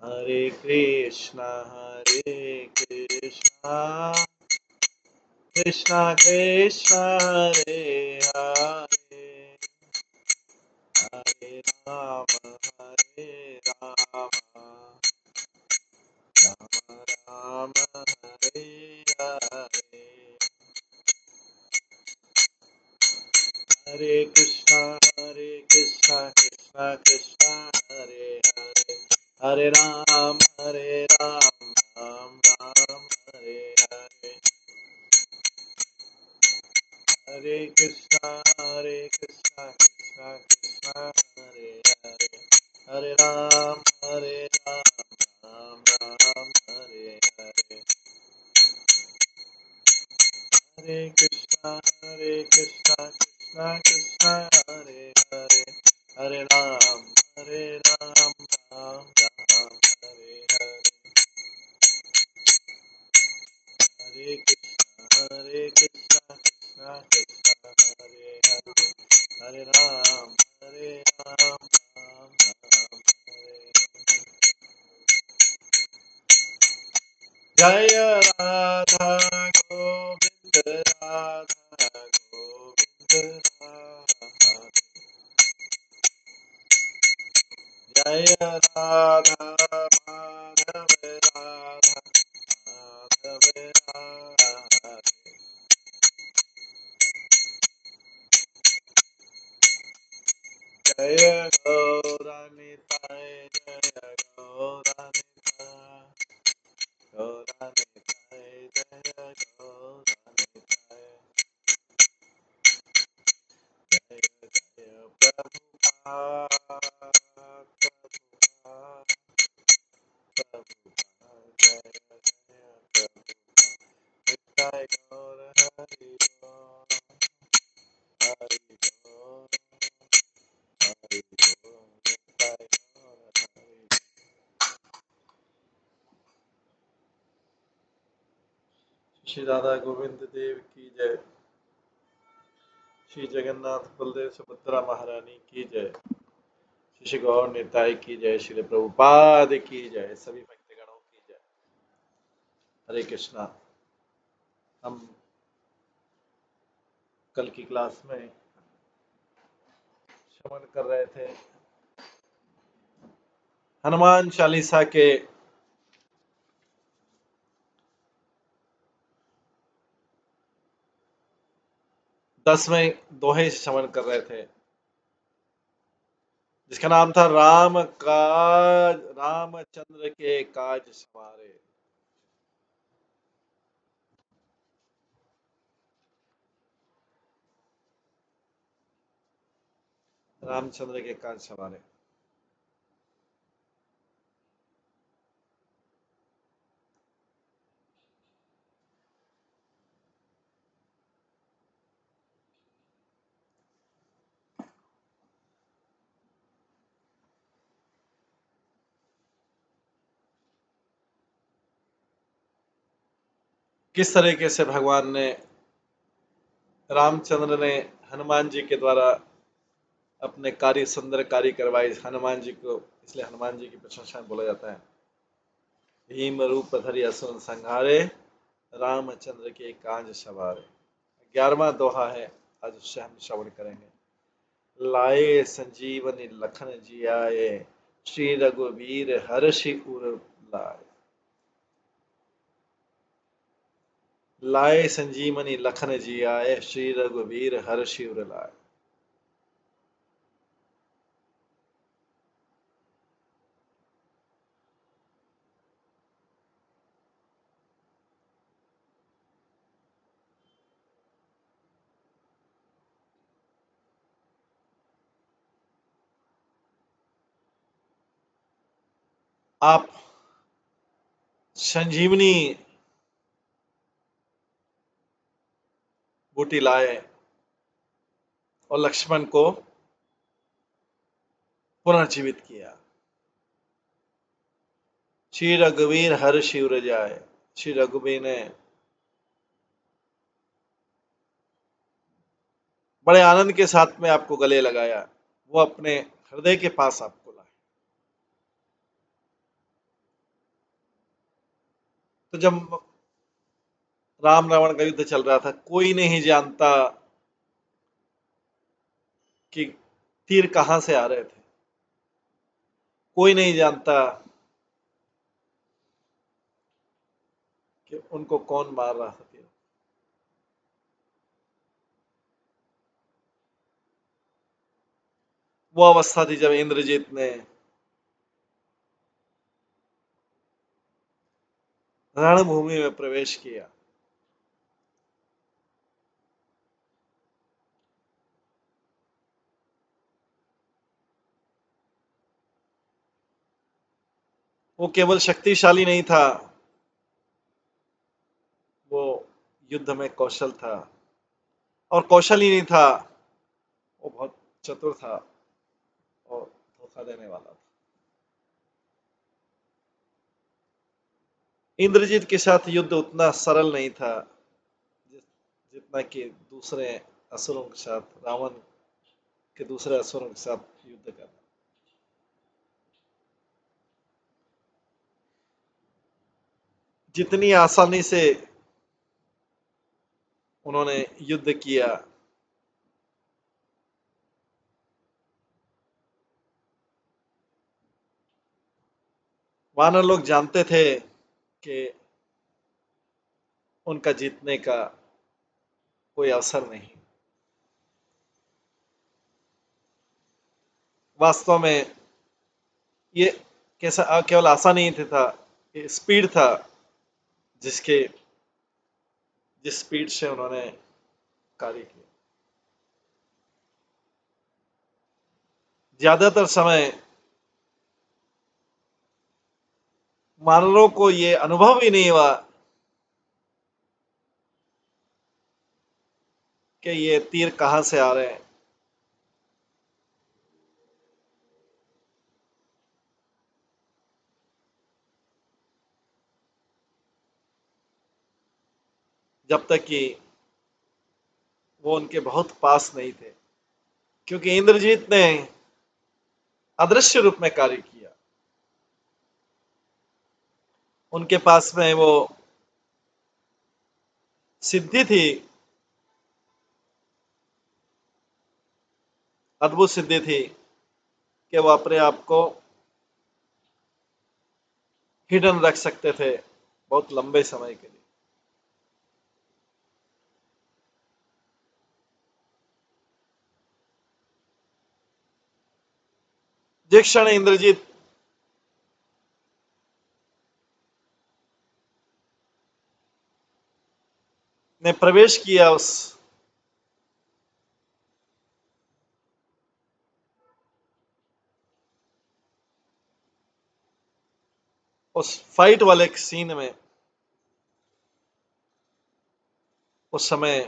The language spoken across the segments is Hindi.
हरे कृष्णा कृष्णा कृष्णा हरे हरे, हरे राम राम राम हरे हरे, हरे कृष्णा कृष्णा कृष्णा हरे हरे, हरे राम राम राम हरे हरे, हरे कृष्णा कृष्णा कृष्णा हरे हरे, हरे राम राम राम हरे हरे, हरे कृष्णा कृष्णा कृष्णा हरे हरे, हरे राम राम राम हरे हरे, हरे कृष्णा कृष्णा हरे हरे, हरे राम राम राम हरे हरे, जय राधा गोविंद राधा गोविंद राधा, जय राधा माधव राधा माधव राधे, जय गौरानिताय जय गौरानिताय, गौरानिताय जय गौरानिताय, जय जय प्रभुपाद प्रभुपाद प्रभुपाद, जय जय प्रभुपाद, निताय गौर हरि बोल, हरि बोल, हरि बोल, निताय गौर हरि बोल। श्री राधा गोविंद देव की जय, श्री जगन्नाथ बलदेव सुभद्रा महारानी की जय, श्री गौर निताई की जय, श्री प्रभुपाद की जय, सभी भक्तगणों की जय। हरे कृष्णा। हम कल की क्लास में श्रवण कर रहे थे हनुमान चालीसा के 10वें दोहे श्रवण कर रहे थे, जिसका नाम था रामचंद्र के काज सवारे। रामचंद्र के काज सवारे। किस तरीके से भगवान ने, रामचंद्र ने हनुमान जी के द्वारा अपने कार्य सुंदर कार्य करवाए। हनुमान जी को इसलिए हनुमान जी की प्रशंसा में बोला जाता है, भीम रूप धरि असुर संहारे, रामचंद्र के काज सवारे। 11वां दोहा है, आज उससे हम श्रवण करेंगे। लाए संजीवनी लखन जियाए, श्री रघुवीर हर्षि उर लाए। लाए संजीवनी लखन जियाए, श्री रघुवीर हर्षि उर लाए। आप संजीवनी बूटी लाए और लक्ष्मण को पुनर्जीवित किया। श्री रघुवीर हर्षि उर जाए, श्री रघुवीर ने बड़े आनंद के साथ में आपको गले लगाया, वो अपने हृदय के पास आपको लाए। तो जब राम रावण का युद्ध चल रहा था, कोई नहीं जानता कि तीर कहां से आ रहे थे, कोई नहीं जानता कि उनको कौन मार रहा था तीर। वो अवस्था थी जब इंद्रजीत ने रणभूमि में प्रवेश किया। वो केवल शक्तिशाली नहीं था, वो युद्ध में कौशल था, और कौशल ही नहीं था, वो बहुत चतुर था और धोखा देने वाला था। इंद्रजीत के साथ युद्ध उतना सरल नहीं था जितना कि दूसरे असुरों के साथ, रावण के दूसरे असुरों के साथ युद्ध करना। जितनी आसानी से उन्होंने युद्ध किया, वानर लोग जानते थे कि उनका जीतने का कोई अवसर नहीं। वास्तव में ये कैसा केवल आशा नहीं था, ये स्पीड था, जिसके जिस स्पीड से उन्होंने कार्य किया। ज्यादातर समय मानवों को ये अनुभव ही नहीं हुआ कि ये तीर कहां से आ रहे हैं। जब तक कि वो उनके बहुत पास नहीं थे, क्योंकि इंद्रजीत ने अदृश्य रूप में कार्य किया। उनके पास में वो सिद्धि थी, अद्भुत सिद्धि थी, कि वो अपने आप को हिडन रख सकते थे बहुत लंबे समय के लिए। जिस क्षण इंद्रजीत ने प्रवेश किया उस फाइट वाले सीन में, उस समय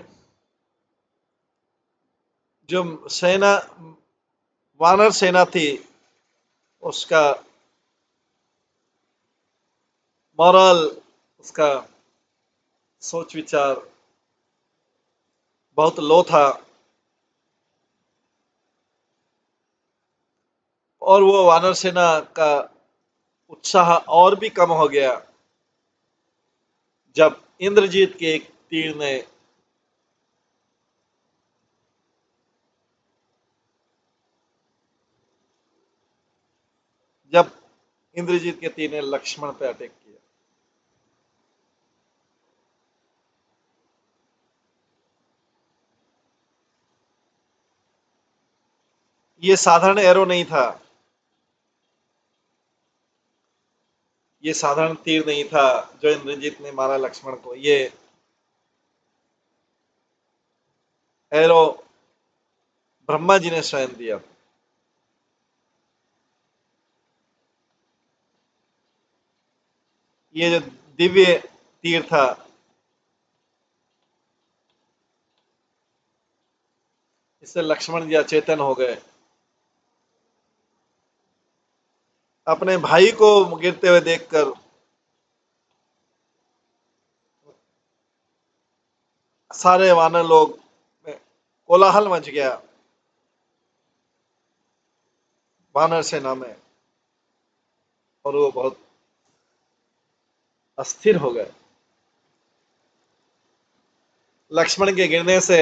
जो सेना, वानर सेना थी, उसका मॉरल, उसका सोच विचार बहुत लो था, और वो वानर सेना का उत्साह और भी कम हो गया जब इंद्रजीत के एक तीर ने जब इंद्रजीत के तीर ने लक्ष्मण पे अटैक किया। ये साधारण एरो नहीं था, ये साधारण तीर नहीं था जो इंद्रजीत ने मारा लक्ष्मण को। ये एरो ब्रह्मा जी ने स्वयं दिया था। ये जो दिव्य तीर था, इससे लक्ष्मण जी अचेतन हो गए। अपने भाई को गिरते हुए देखकर सारे वानर लोग में कोलाहल मच गया, वानर सेना में, और वो बहुत अस्थिर हो गए। लक्ष्मण के गिरने से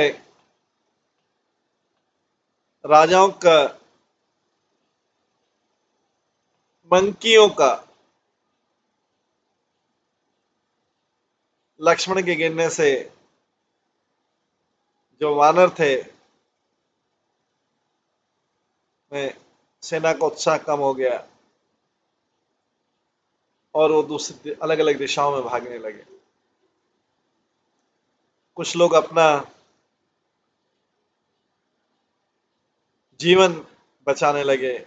राजाओं का, मंकियों का, लक्ष्मण के गिरने से जो वानर थे में सेना का उत्साह कम हो गया और वो दूसरी अलग अलग दिशाओं में भागने लगे। कुछ लोग अपना जीवन बचाने लगे,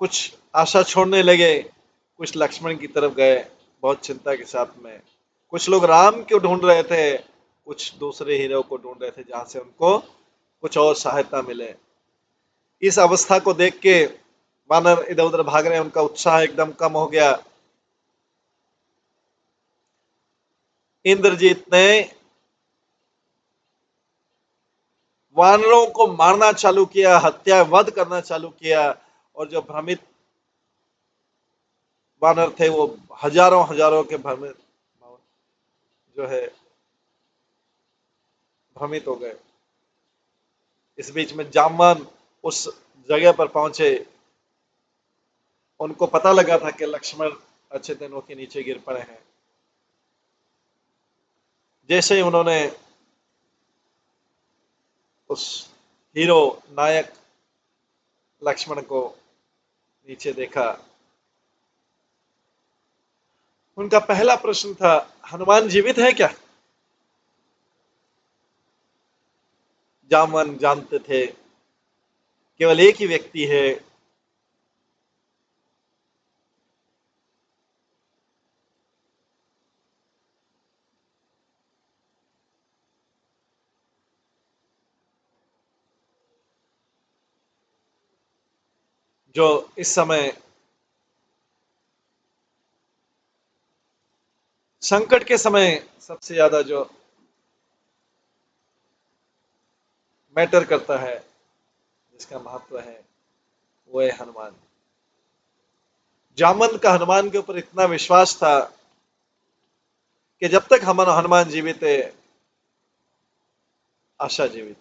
कुछ आशा छोड़ने लगे, कुछ लक्ष्मण की तरफ गए बहुत चिंता के साथ में। कुछ लोग राम को ढूंढ रहे थे, कुछ दूसरे हीरो को ढूंढ रहे थे जहां से उनको कुछ और सहायता मिले। इस अवस्था को देख के वानर इधर उधर भाग रहे हैं, उनका उत्साह एकदम कम हो गया। इंद्रजीत ने वानरों को मारना चालू किया, हत्या वध करना चालू किया, और जो भ्रमित वानर थे वो हजारों हजारों के भ्रमित जो है भ्रमित हो गए। इस बीच में जामवान उस जगह पर पहुंचे, उनको पता लगा था कि लक्ष्मण अच्छे दिनों के नीचे गिर पड़े हैं। जैसे ही उन्होंने उस हीरो नायक लक्ष्मण को नीचे देखा, उनका पहला प्रश्न था, हनुमान जीवित है क्या? जामवान जानते थे केवल एक ही व्यक्ति है जो इस समय संकट के समय सबसे ज्यादा जो मैटर करता है, जिसका महत्व है, वो है हनुमान। जामवंत का हनुमान के ऊपर इतना विश्वास था कि जब तक हम हनुमान जीवित है, आशा जीवित।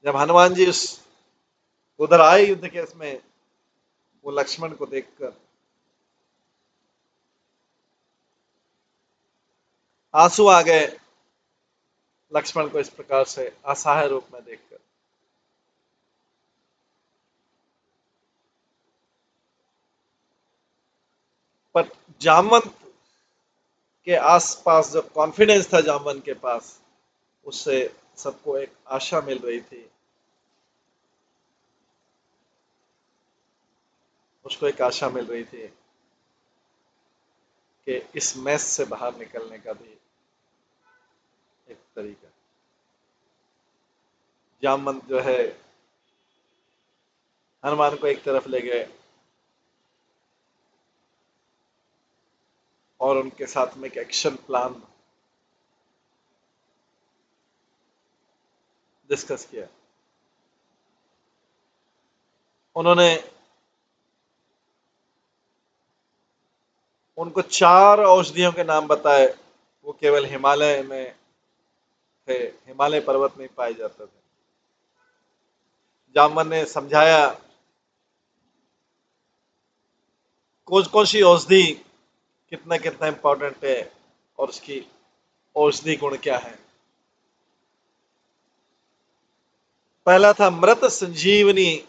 जब हनुमान जी उस उधर आए युद्ध के इसमें, वो लक्ष्मण को देखकर आंसू आ गए, लक्ष्मण को इस प्रकार से असहाय रूप में देखकर। पर जामवंत के आसपास जो कॉन्फिडेंस था जामवंत के पास, उससे सबको एक आशा मिल रही थी, उसको एक आशा मिल रही थी कि इस मैस से बाहर निकलने का भी एक तरीका। जामवंत जो है हनुमान को एक तरफ ले गए और उनके साथ में एक एक्शन प्लान डिस्कस किया। उन्होंने उनको 4 औषधियों के नाम बताए, वो केवल हिमालय में थे, हिमालय पर्वत में पाए जाते थे। जामवंत ने समझाया कौन कौन सी औषधि कितना कितना इंपॉर्टेंट है और उसकी औषधि गुण क्या है। पहला था मृत संजीवनी,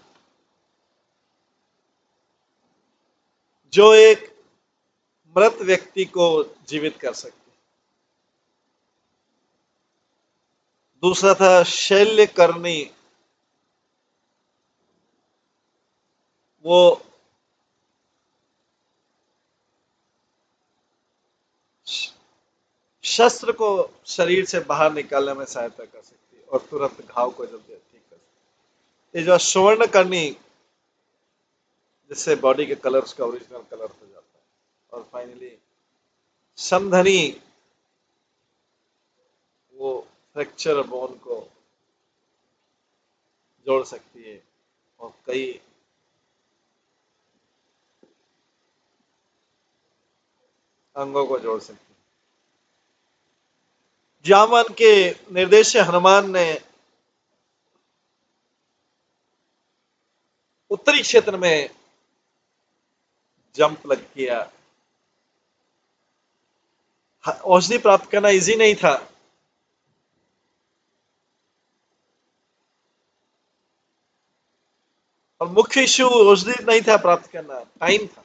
जो एक मृत व्यक्ति को जीवित कर सकती। दूसरा था शल्य करनी, वो शस्त्र को शरीर से बाहर निकालने में सहायता कर सकती है और तुरंत घाव को जल्दी ठीक कर सकती है। ये जो स्वर्ण करनी, जिससे बॉडी के कलर उसका ओरिजिनल कलर हो जाता है। और फाइनली समधनी वो फ्रैक्चर बोन को जोड़ सकती है और कई अंगों को जोड़ सकती है। जामवन के निर्देश से हनुमान ने उत्तरी क्षेत्र में जंप लग किया। औषधि प्राप्त करना इजी नहीं था। और मुख्य इश्यू औषधि नहीं था प्राप्त करना, टाइम था।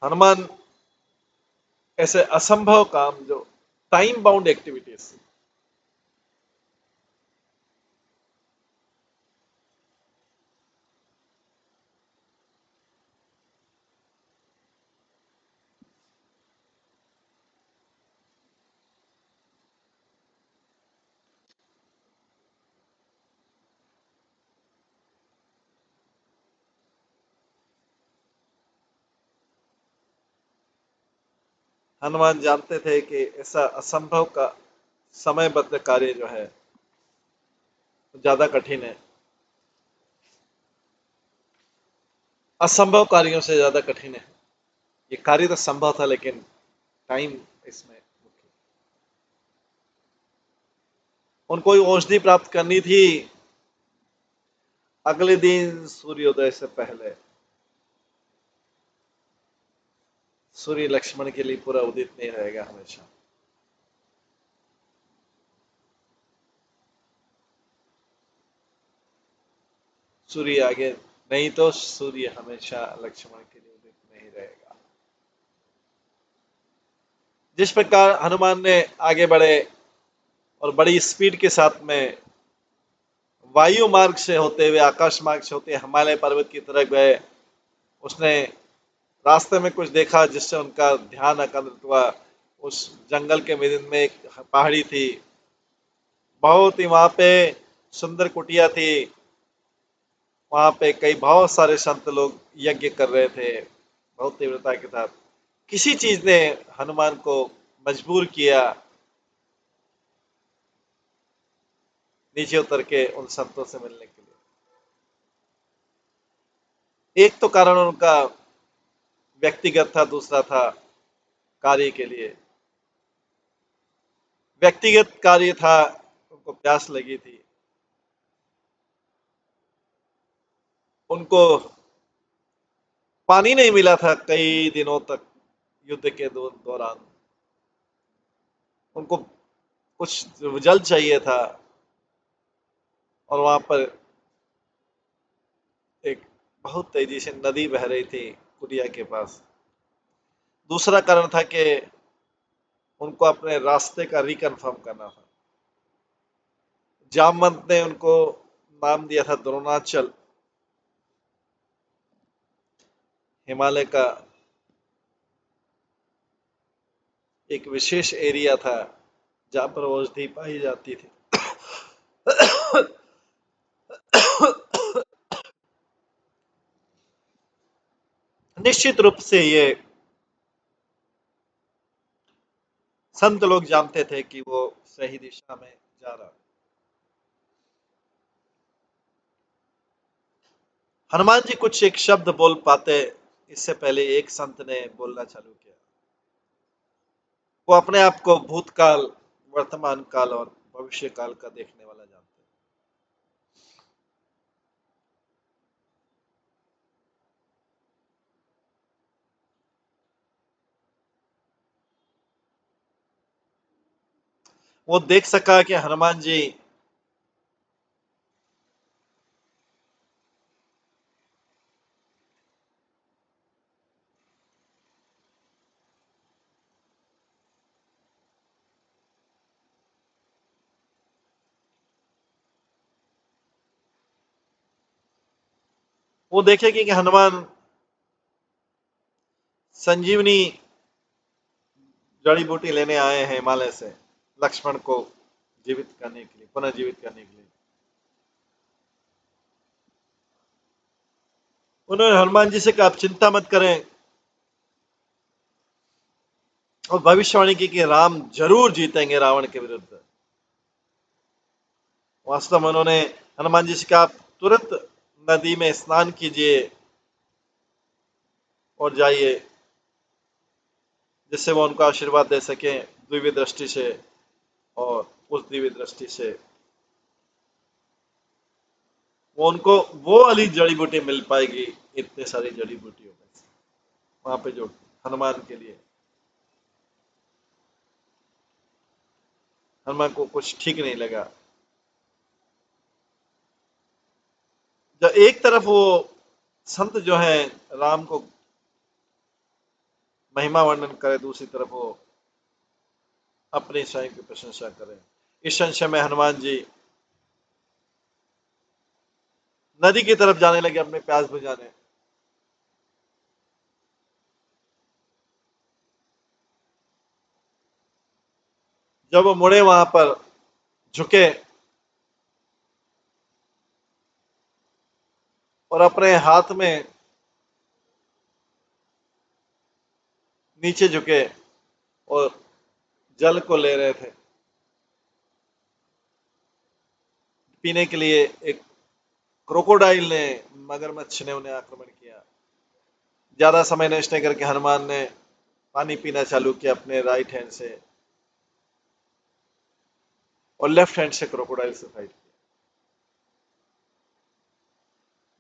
हनुमान ऐसे असंभव काम जो टाइम बाउंड एक्टिविटीज, हनुमान जानते थे कि ऐसा असंभव का समयबद्ध कार्य जो है ज्यादा कठिन है। असंभव कार्यों से ज्यादा कठिन है। ये कार्य तो संभव था लेकिन टाइम इसमें मुख्य। उनको औषधि प्राप्त करनी थी अगले दिन सूर्योदय से पहले। सूर्य लक्ष्मण के लिए पूरा उदित नहीं रहेगा हमेशा। सूर्य आगे नहीं तो सूर्य हमेशा लक्ष्मण के लिए उदित नहीं रहेगा। जिस प्रकार हनुमान ने आगे बढ़े और बड़ी स्पीड के साथ में वायु मार्ग से होते हुए, आकाश मार्ग से होते हिमालय पर्वत की तरफ गए, उसने रास्ते में कुछ देखा जिससे उनका ध्यान आकर्षित हुआ। उस जंगल के मिडिल में एक पहाड़ी थी, बहुत ही वहां पे सुंदर कुटिया थी। वहां पे कई बहुत सारे संत लोग यज्ञ कर रहे थे बहुत तीव्रता के साथ। किसी चीज ने हनुमान को मजबूर किया नीचे उतर के उन संतों से मिलने के लिए। एक तो कारण उनका व्यक्तिगत था, दूसरा था कार्य के लिए। व्यक्तिगत कार्य था, उनको प्यास लगी थी, उनको पानी नहीं मिला था कई दिनों तक युद्ध के दौरान। उनको कुछ जल चाहिए था और वहां पर एक बहुत तेजी से नदी बह रही थी कुटिया के पास। दूसरा कारण था कि उनको अपने रास्ते का रिकन्फर्म करना था। जामवंत ने उनको नाम दिया था द्रोणाचल, हिमालय का एक विशेष एरिया था जहां पर औषधि पाई जाती थी। निश्चित रूप से ये संत लोग जानते थे कि वो सही दिशा में जा रहा। हनुमान जी कुछ एक शब्द बोल पाते इससे पहले एक संत ने बोलना चालू किया। वो अपने आप को भूतकाल, वर्तमान काल और भविष्य काल का देखने वाला जानते हैं। वो देख सका कि हनुमान जी वो देखेगी कि हनुमान संजीवनी जड़ी बूटी लेने आए हैं हिमालय से, लक्ष्मण को जीवित करने के लिए, पुनर्जीवित करने के लिए। उन्होंने हनुमान जी से कहा आप चिंता मत करें, और भविष्यवाणी की कि राम जरूर जीतेंगे रावण के विरुद्ध। वास्तव में उन्होंने हनुमान जी से कहा आप तुरंत नदी में स्नान कीजिए और जाइए, जिससे वो उनको आशीर्वाद दे सके दिव्य दृष्टि से, और उस दिव्य दृष्टि से वो उनको वो वाली जड़ी बूटी मिल पाएगी इतने सारी जड़ी बूटियों में से, वहां पे जो हनुमान के लिए, हनुमान को कुछ ठीक नहीं लगा। जब एक तरफ वो संत जो है राम को महिमा वर्णन करे, दूसरी तरफ वो अपने स्वयं की प्रशंसा करें। इस संशय में हनुमान जी नदी की तरफ जाने लगे अपने प्यास बुझाने। जब वो मुड़े वहां पर झुके और अपने हाथ में नीचे झुके और जल को ले रहे थे पीने के लिए, एक क्रोकोडाइल ने, मगरमच्छ ने उन्हें आक्रमण किया। ज्यादा समय नष्ट नहीं करके हनुमान ने पानी पीना चालू किया अपने राइट हैंड से, और लेफ्ट हैंड से क्रोकोडाइल से फाइट किया।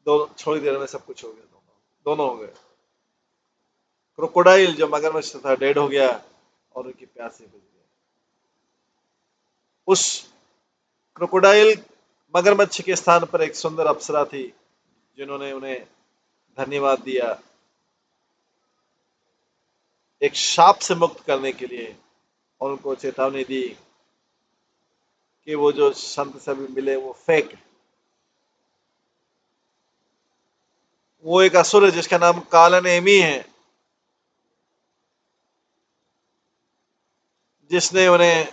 दो थोड़ी देर में सब कुछ हो गया, दोनों हो गए। क्रोकोडाइल जो मगरमच्छ था डेड हो गया और उनकी प्यास से बुझ गई। उस क्रोकोडाइल मगरमच्छ के स्थान पर एक सुंदर अप्सरा थी, जिन्होंने उन्हें धन्यवाद दिया, एक शाप से मुक्त करने के लिए, और उनको चेतावनी दी कि वो जो संत सभी मिले वो फेक है। वो एक असुर है जिसका नाम कालनेमी है, जिसने उन्हें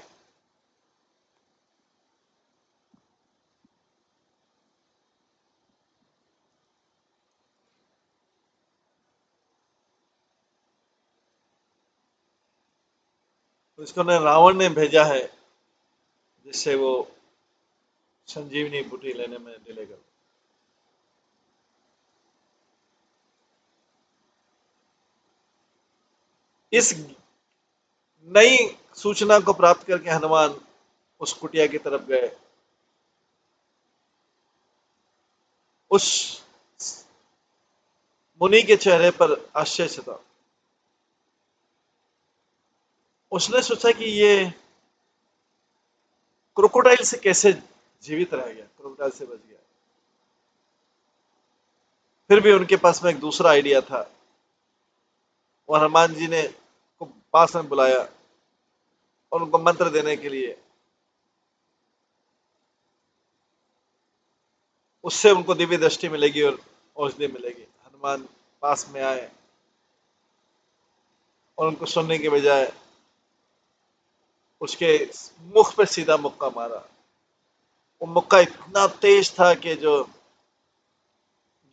उसको रावण ने भेजा है, जिससे वो संजीवनी बूटी लेने में डिले कर। इस नई सूचना को प्राप्त करके हनुमान उस कुटिया की तरफ गए। उस मुनि के चेहरे पर आश्चर्य था। उसने सोचा कि ये क्रोकोडाइल से कैसे जीवित रह गया, क्रोकोडाइल से बच गया। फिर भी उनके पास में एक दूसरा आइडिया था, और हनुमान जी ने को पास में बुलाया और उनको मंत्र देने के लिए। उससे उनको दिव्य दृष्टि मिलेगी और औषधि मिलेगी। हनुमान पास में आए और उनको सुनने के बजाय उसके मुख पे सीधा मुक्का मारा। वो मुक्का इतना तेज था कि जो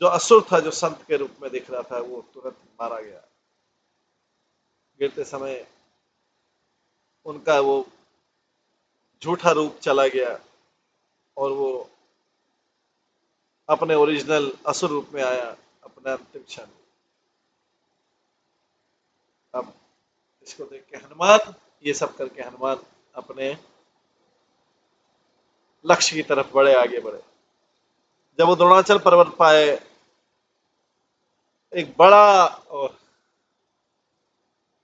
जो असुर था, जो संत के रूप में दिख रहा था, वो तुरंत मारा गया। गिरते समय उनका वो झूठा रूप चला गया और वो अपने ओरिजिनल असुर रूप में आया अपने अंतिम क्षण। अब इसको देख के हनुमान, ये सब करके हनुमान अपने लक्ष्य की तरफ बढ़े, आगे बढ़े। जब वो द्रोणाचल पर्वत पाए, एक बड़ा और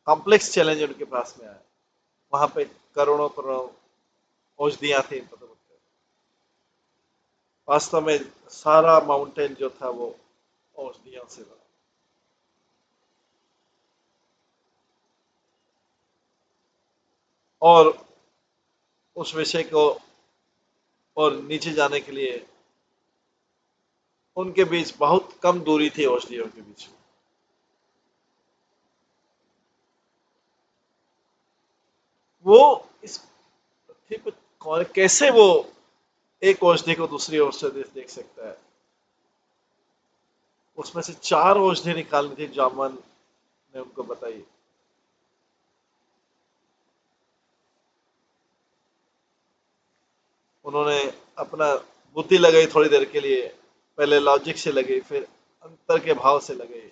कॉम्प्लेक्स चैलेंज उनके पास में आया। वहां पे करोड़ों करोड़ों औषधियां थी। वास्तव में सारा माउंटेन जो था वो औषधियों से भरा। और उस विषय को और नीचे जाने के लिए उनके बीच बहुत कम दूरी थी, औषधियों के बीच में। वो इस पृथ्वी पर कैसे वो एक औषधि को दूसरी ओर से देख सकता है। उसमें से 4 औषधि निकालनी थी, जामवन ने उनको बताई। उन्होंने अपना बुद्धि लगाई थोड़ी देर के लिए, पहले लॉजिक से लगी, फिर अंतर के भाव से लगी,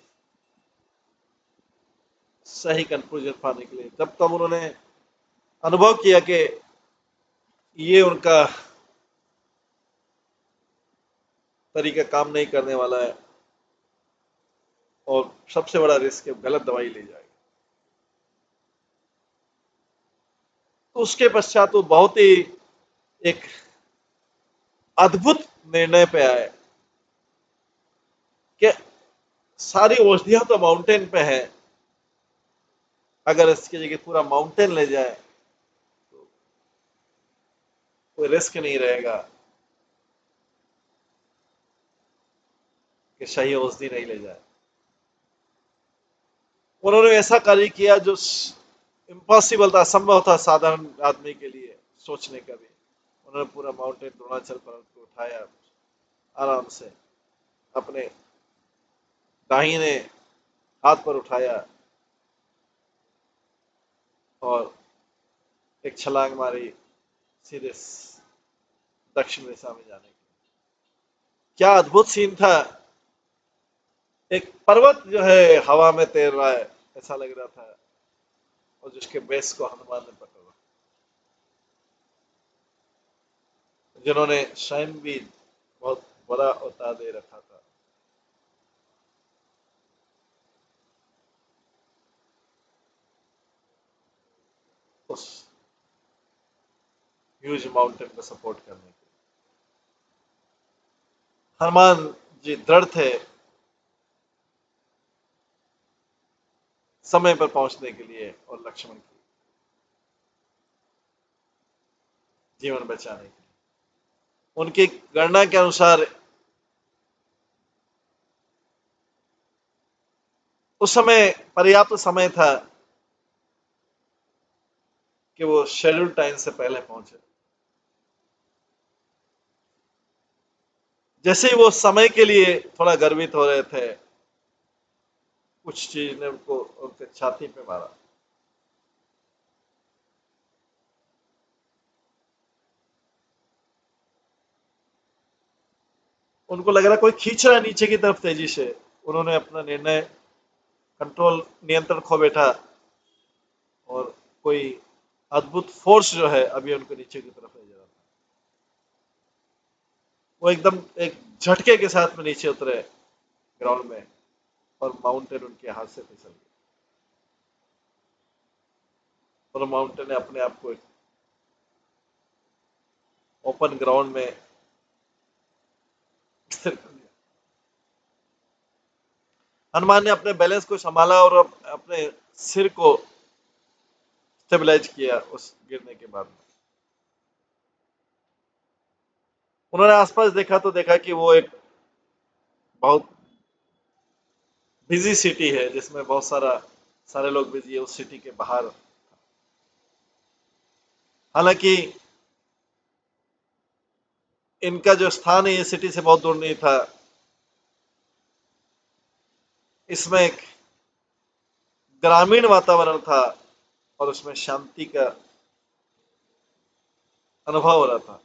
सही कंक्लूजन पाने के लिए। जब तब उन्होंने अनुभव किया कि ये उनका तरीका काम नहीं करने वाला है और सबसे बड़ा रिस्क है गलत दवाई ले जाएगा, तो उसके पश्चात वो बहुत ही एक अद्भुत निर्णय पे आए कि सारी औषधियां तो माउंटेन पे है, अगर इसकी जगह पूरा माउंटेन ले जाए तो कोई रिस्क नहीं रहेगा कि सही औषधि नहीं ले जाए। उन्होंने ऐसा कार्य किया जो इम्पॉसिबल था, असंभव था साधारण आदमी के लिए सोचने का भी। उन्होंने पूरा माउंटेन द्रोणाचल पर्वत को उठाया, आराम से अपने दाहिने हाथ पर उठाया और एक छलांग मारी सीधे दक्षिण दिशा में जाने की। क्या अद्भुत सीन था! एक पर्वत जो है हवा में तैर रहा है ऐसा लग रहा था, और जिसके बेस को हनुमान ने पकड़ा, जिन्होंने स्वयं भी बहुत बड़ा अवतार दे रखा था। उस ह्यूज माउंटेन को सपोर्ट करने के लिए हनुमान जी दृढ़ थे समय पर पहुंचने के लिए और लक्ष्मण की जीवन बचाने के लिए। उनकी गणना के अनुसार उस समय पर्याप्त समय था कि वो शेड्यूल टाइम से पहले पहुंचे। जैसे ही वो समय के लिए थोड़ा गर्वित हो रहे थे, कुछ चीज ने उनको उनके छाती पे मारा। उनको लग रहा कोई खींच रहा है नीचे की तरफ तेजी से। उन्होंने अपना निर्णय कंट्रोल नियंत्रण खो बैठा और कोई अद्भुत फोर्स जो है अभी उनको नीचे की तरफ ले जा रहा था। वो एकदम एक झटके के साथ में नीचे उतरे ग्राउंड में और माउंटेन उनके हाथ से फिसल गया, और माउंटेन ने अपने आप को ओपन ग्राउंड में स्थिर कर दिया। हनुमान ने अपने बैलेंस को संभाला और अपने सिर को स्टेबलाइज किया उस गिरने के बाद। उन्होंने आसपास देखा तो देखा कि वो एक बहुत बिजी सिटी है जिसमें बहुत सारे लोग बिजी है उस सिटी के बाहर। हालांकि इनका जो स्थान है ये सिटी से बहुत दूर नहीं था। इसमें एक ग्रामीण वातावरण था और उसमें शांति का अनुभव हो रहा था।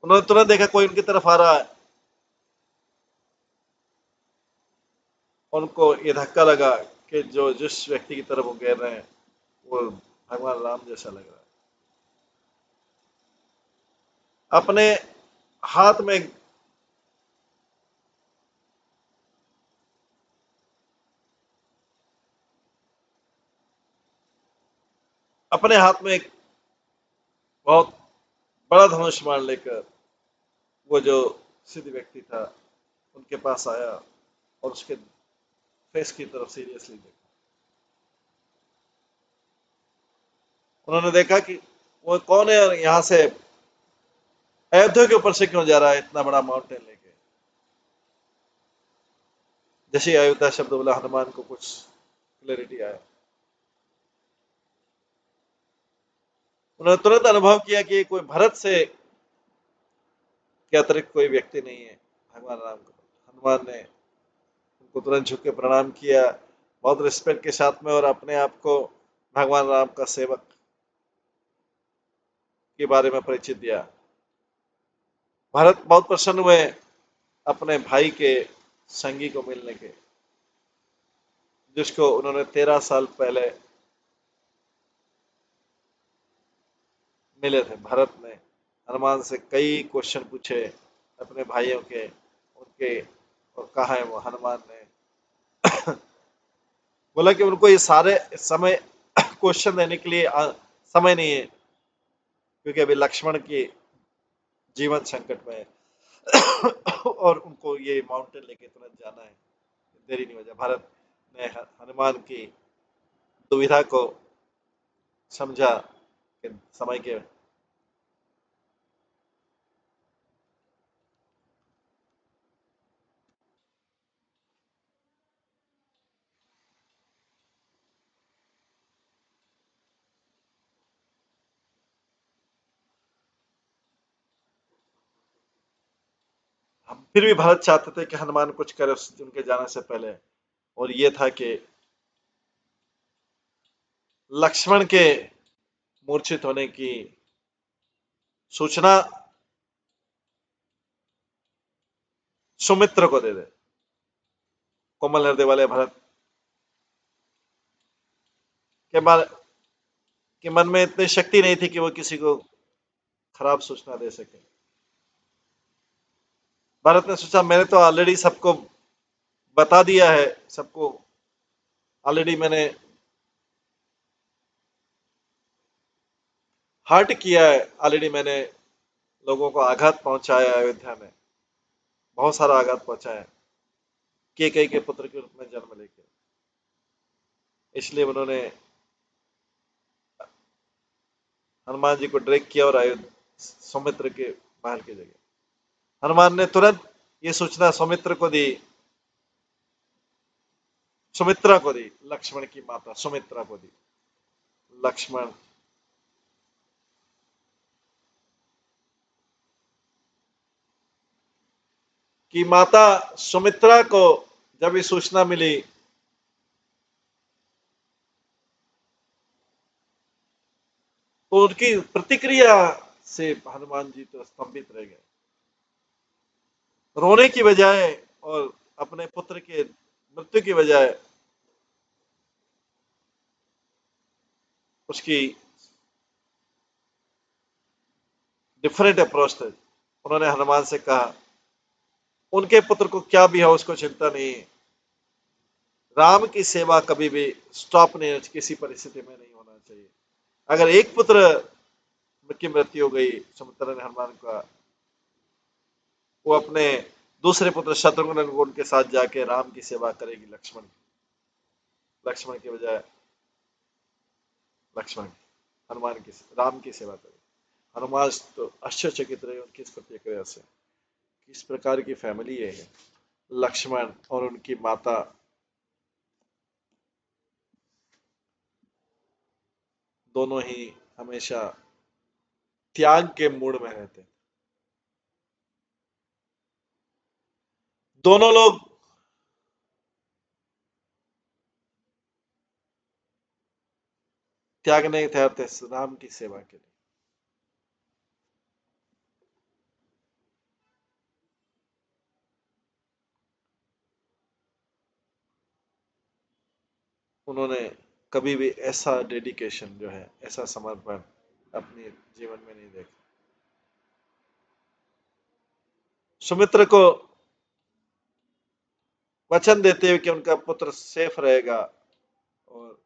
उन्होंने तुरंत देखा कोई उनकी तरफ आ रहा है। उनको ये धक्का लगा कि जो जिस व्यक्ति की तरफ वो गिर रहे हैं वो भगवान राम जैसा लग रहा है। अपने हाथ में अपने हाथ में एक बहुत बड़ा धनुष बाण लेकर वो जो सिद्ध व्यक्ति था उनके पास आया और उसके फेस की तरफ सीरियसली देखा। उन्होंने देखा कि वो कौन है और यहाँ से अयोध्या के ऊपर से क्यों जा रहा है इतना बड़ा माउंटेन लेके। जैसे ही अयोध्या शब्द बोला हनुमान को कुछ क्लैरिटी आया। उन्होंने तुरंत अनुभव किया कि कोई भरत से के अतिरिक्त कोई व्यक्ति नहीं है, भगवान राम का हनुमान ने उनको तुरंत झुक के प्रणाम किया, बहुत रिस्पेक्ट के साथ में, और अपने आप को भगवान राम का सेवक के बारे में परिचित दिया। भरत बहुत प्रसन्न हुए अपने भाई के संगी को मिलने के, जिसको उन्होंने 13 साल पहले मिले थे। भरत ने हनुमान से कई क्वेश्चन पूछे अपने भाइयों के, उनके, और कहा है वो हनुमान ने बोला कि उनको ये सारे समय क्वेश्चन देने के लिए समय नहीं है, क्योंकि अभी लक्ष्मण की जीवन संकट में है और उनको ये माउंटेन लेके तुरंत जाना है, देरी नहीं हो जाए। भारत ने हनुमान की दुविधा को समझा कि समय के हम फिर भी भारत चाहते थे कि हनुमान कुछ करे उनके जाने से पहले, और ये था कि लक्ष्मण के मूर्छित होने की सूचना सुमित्र को दे दे। कोमल हृदय वाले भरत के बारे के मन में इतनी शक्ति नहीं थी कि वो किसी को खराब सूचना दे सके। भारत ने सोचा मैंने तो ऑलरेडी सबको बता दिया है, सबको ऑलरेडी मैंने हर्ट किया है, ऑलरेडी मैंने लोगों को आघात पहुंचाया है, अयोध्या में बहुत सारा आघात पहुंचाया है केकई के पुत्र के रूप में जन्म लेके। इसलिए उन्होंने हनुमान जी को ड्रैग किया और सौमित्र के महल की जगह हनुमान ने तुरंत ये सूचना सौमित्र को दी, सुमित्रा को दी, लक्ष्मण की माता सुमित्रा को दी। लक्ष्मण की माता सुमित्रा को जब ये सूचना मिली तो उनकी प्रतिक्रिया से हनुमान जी तो स्तंभित रह गए, रोने की बजाय और अपने पुत्र के मृत्यु की बजाय उसकी डिफरेंट अप्रोच थे। उन्होंने हनुमान से कहा उनके पुत्र को क्या भी हो उसको चिंता नहीं, राम की सेवा कभी भी स्टॉप नहीं, किसी परिस्थिति में नहीं होना चाहिए। अगर एक पुत्र की मृत्यु हो गई सुमित्रा ने हनुमान का, वो अपने दूसरे पुत्र शत्रुघ्न के साथ जाके राम की सेवा करेगी, लक्ष्मण के बजाय लक्ष्मण हनुमान की राम की सेवा करेगी। हनुमान तो आश्चर्यचकित रहे उनकी इस प्रतिक्रिया से, किस प्रकार की फैमिली है। लक्ष्मण और उनकी माता दोनों ही हमेशा त्याग के मूड में रहते, दोनों लोग त्यागने तैयार थे राम की सेवा के लिए। उन्होंने कभी भी ऐसा डेडिकेशन जो है, ऐसा समर्पण अपने जीवन में नहीं देखा। सुमित्र को वचन देते हुए कि उनका पुत्र सेफ रहेगा, और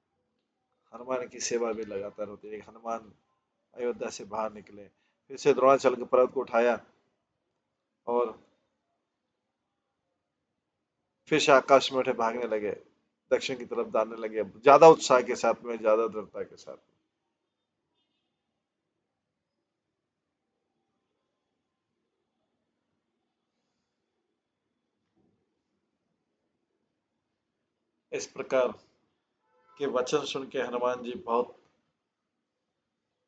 हनुमान की सेवा भी लगातार होती है। हनुमान अयोध्या से बाहर निकले, फिर से द्रोणाचल के पर्वत को उठाया और फिर से आकाश में उठे भागने लगे, दक्षिण की तरफ दाने लगे, ज्यादा उत्साह के साथ में, ज्यादा दृढ़ता के साथ। इस प्रकार के वचन सुन के हनुमान जी बहुत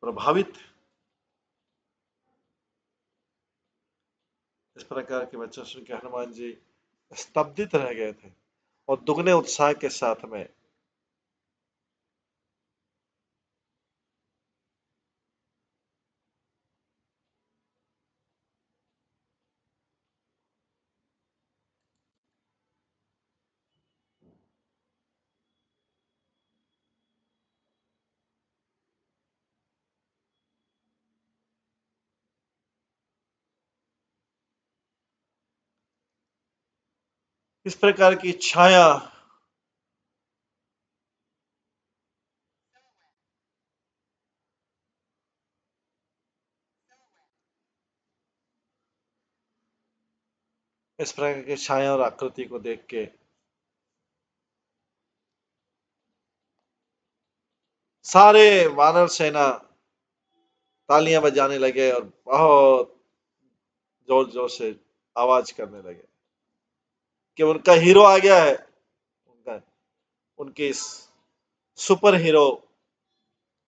प्रभावित, इस प्रकार के वचन सुन के हनुमान जी स्तब्धित रह गए थे और दुगने उत्साह के साथ में इस प्रकार की छाया इस प्रकार की छाया और आकृति को देख के सारे वानर सेना तालियां बजाने लगे और बहुत जोर जोर से आवाज करने लगे कि उनका हीरो आ गया है। उनका उनके इस सुपर हीरो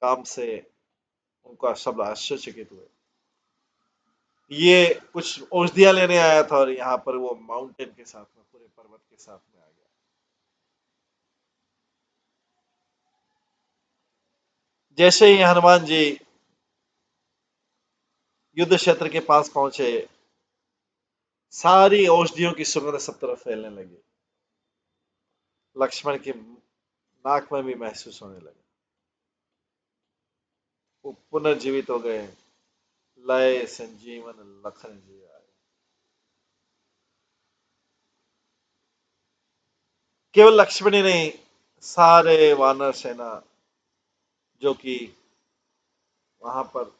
काम से उनका सब आश्चर्यचकित हुए। ये कुछ औषधियां लेने आया था और यहाँ पर वो माउंटेन के साथ में पूरे पर्वत के साथ में आ गया। जैसे ही हनुमान जी युद्ध क्षेत्र के पास पहुंचे, सारी औषधियों की सुगंध सब तरफ फैलने लगी। लक्ष्मण की नाक में भी महसूस होने लगा। वो पुनर्जीवित हो गए। लय संजीवन लखन जी आए। केवल लक्ष्मण ही नहीं, सारे वानर सेना जो कि वहां पर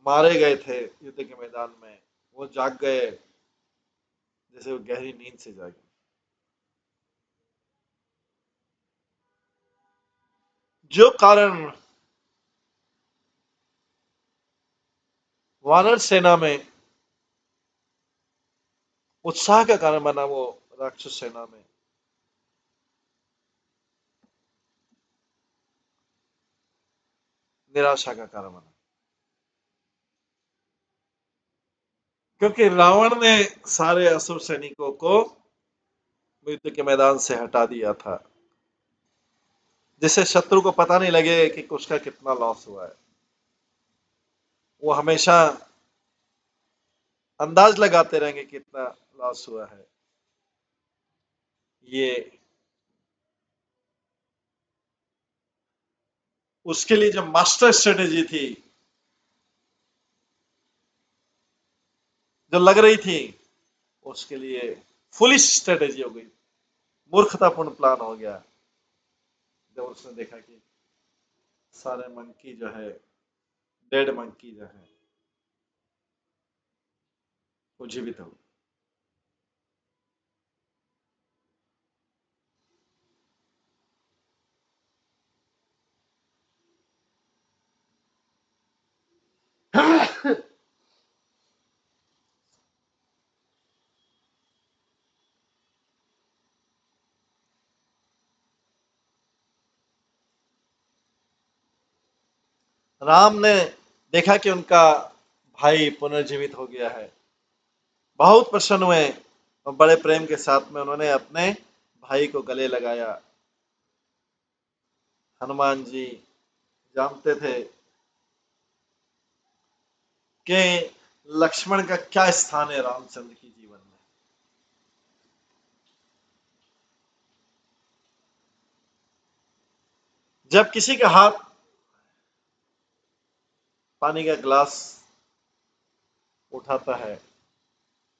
मारे गए थे युद्ध के मैदान में, वो जाग गए जैसे वो गहरी नींद से जागे। जो कारण वानर सेना में उत्साह का कारण बना, वो राक्षस सेना में निराशा का कारण बना। क्योंकि रावण ने सारे असुर सैनिकों को युद्ध के मैदान से हटा दिया था, जिससे शत्रु को पता नहीं लगे कि उसका कितना लॉस हुआ है। वो हमेशा अंदाज लगाते रहेंगे कितना लॉस हुआ है। ये उसके लिए जो मास्टर स्ट्रेटेजी थी, जो लग रही थी, उसके लिए फुलिश स्ट्रेटेजी हो गई, मूर्खतापूर्ण प्लान हो गया। जब उसने देखा कि सारे मंकी जो है, डेड मंकी जो है, वो जीवित हो गए। राम ने देखा कि उनका भाई पुनर्जीवित हो गया है, बहुत प्रसन्न हुए और बड़े प्रेम के साथ में उन्होंने अपने भाई को गले लगाया। हनुमान जी जानते थे कि लक्ष्मण का क्या स्थान है रामचंद्र की जीवन में। जब किसी का हाथ पानी का गिलास उठाता है,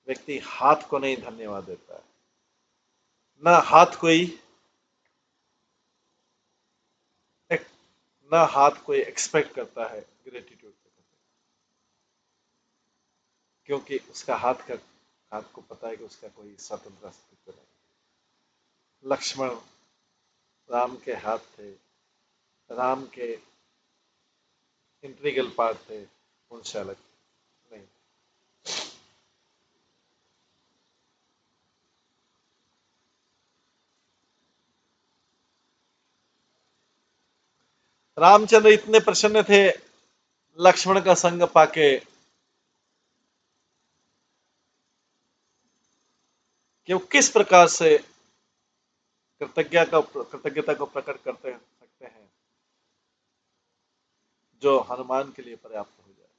व्यक्ति हाथ को नहीं धन्यवाद देता है, ना हाथ कोई ना हाथ कोई एक्सपेक्ट करता है ग्रेटिट्यूड, क्योंकि उसका हाथ को पता है कि उसका कोई स्वतंत्र अस्तित्व नहीं। लक्ष्मण राम के हाथ थे, राम के इंटीग्रल पार्ट थे, उनसे अलग नहीं। रामचंद्र इतने प्रसन्न थे लक्ष्मण का संग पाके कि वो किस प्रकार से कृतज्ञता को प्रकट करते सकते हैं जो हनुमान के लिए पर्याप्त हो जाए।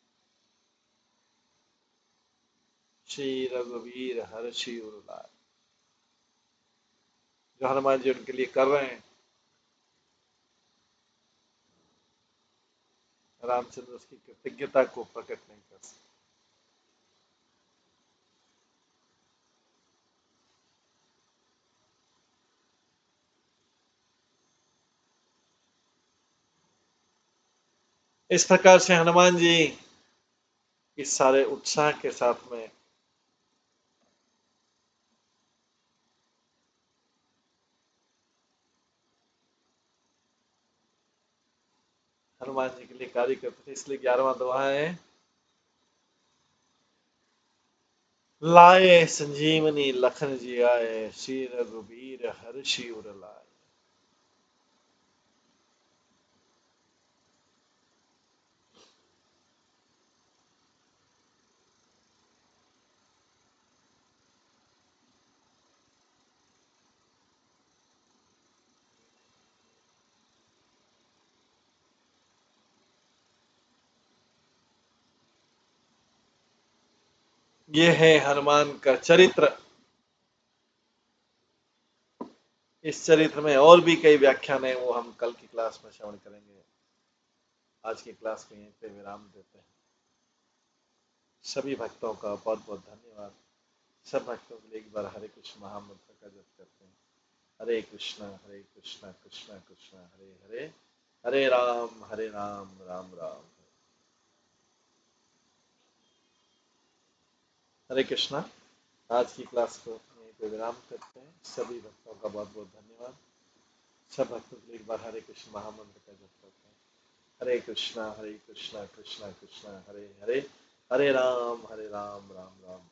श्री रघुवीर हर्षि उर लाए, जो हनुमान जी उनके लिए कर रहे हैं, रामचंद्र उसकी कृतज्ञता को प्रकट नहीं कर सकते। इस प्रकार से हनुमान जी इस सारे उत्साह के साथ में हनुमान जी के लिए कार्य करते थे। इसलिए 11वां दोहा है, लाए संजीवनी लखन जी आए, श्री रघुवीर हर्षि उर लाए। ये है हनुमान का चरित्र। इस चरित्र में और भी कई व्याख्यान है, वो हम कल की क्लास में श्रवण करेंगे। आज की क्लास को यहीं पे विराम देते हैं। सभी भक्तों का बहुत बहुत धन्यवाद। सब भक्तों के लिए एक बार हरे कृष्ण महामंत्र का जप करते हैं। हरे कृष्णा कृष्णा कृष्णा हरे हरे, हरे राम राम राम। हरे कृष्णा। आज की क्लास को यहीं पे विराम करते हैं। सभी भक्तों का बहुत बहुत धन्यवाद। सब भक्तों के लिए एक बार हरे कृष्ण महामंत्र का जप करते हैं। हरे कृष्णा कृष्णा कृष्णा हरे हरे, हरे राम राम राम।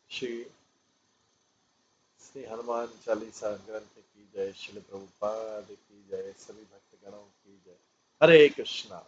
श्री श्री हनुमान चालीसा ग्रंथ की जय। श्री प्रभुपाद की जय। सभी भक्तगणों की जय। हरे कृष्णा।